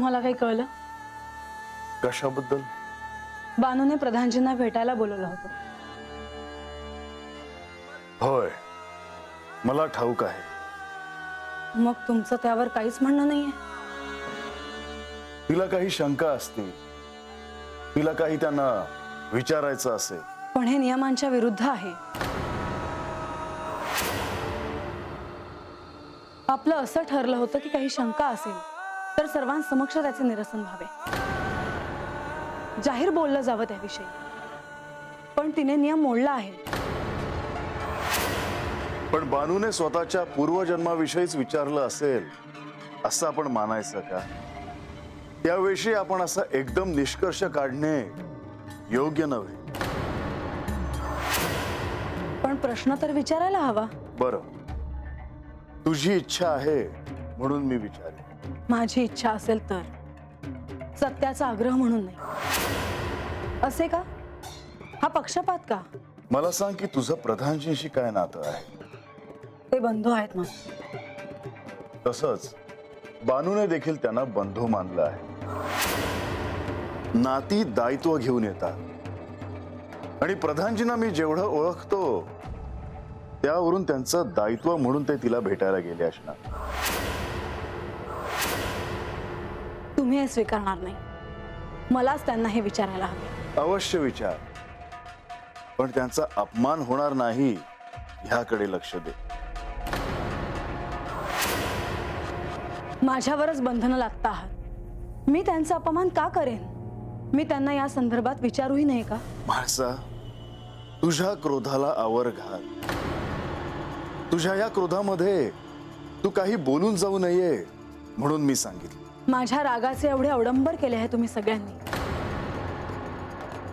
तुम्हाला काही कळलं? कशाबद्दल? बानूने प्रधानजींना भेटायला बोलवलं होतं. होय, मला ठाऊक आहे. मग तुमचं त्यावर काहीच म्हणणं नाहीये? तिला काही शंका असतील, तिला काही त्यांना विचारायचं असेल. पण हे नियमांच्या विरुद्ध आहे. आपलं असं ठरलं होतं की काही शंका असेल तर सर्वांसमक्ष त्याचे निरसन व्हावे, जाहीर बोललं जावं त्याविषयी. पण तिने नियम मोडला आहे. पण बानूने स्वतःच्या पूर्वजन्माविषयीच विचारलं असेल असं आपण मानायचं का? त्याविषयी आपण असा एकदम निष्कर्ष काढणे योग्य नव्हे. पण प्रश्न तर विचारायला हवा. बरं, तुझी इच्छा आहे म्हणून मी विचारेन. माझी इच्छा असेल तर, सत्याचा आग्रह म्हणून नाही. असे का? हा पक्षपात का? मला सांग की तुझं प्रधानजींशी काय नातं आहे? ते बंधू आहेत ना. तसंच बानूने देखील त्यांना बंधू मानलं आहे. नाती दायित्व घेऊन येतात आणि प्रधानजींना मी जेवढं ओळखतो त्यावरून त्यांचं दायित्व म्हणून ते तिला भेटायला गेले असणार. तुम्ही हे स्वीकारणार नाही. मलाच त्यांना हे विचारायला हवे. अवश्य विचार, पण त्यांचा अपमान होणार नाही ह्याकडे लक्ष दे. माझ्यावरच बंधनं लादता आहात. मी त्यांचा अपमान का करेन? मी त्यांना या संदर्भात विचारूही नाही का? म्हाळसा, तुझ्या क्रोधाला आवर घाल. तुझ्या या क्रोधामध्ये तू काही बोलून जाऊ नये म्हणून मी सांगितलं. माझ्या रागाचे एवढे अवडंबर केले आहे तुम्ही सगळ्यांनी.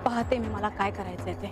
पाहते मी मला काय करायचंय ते.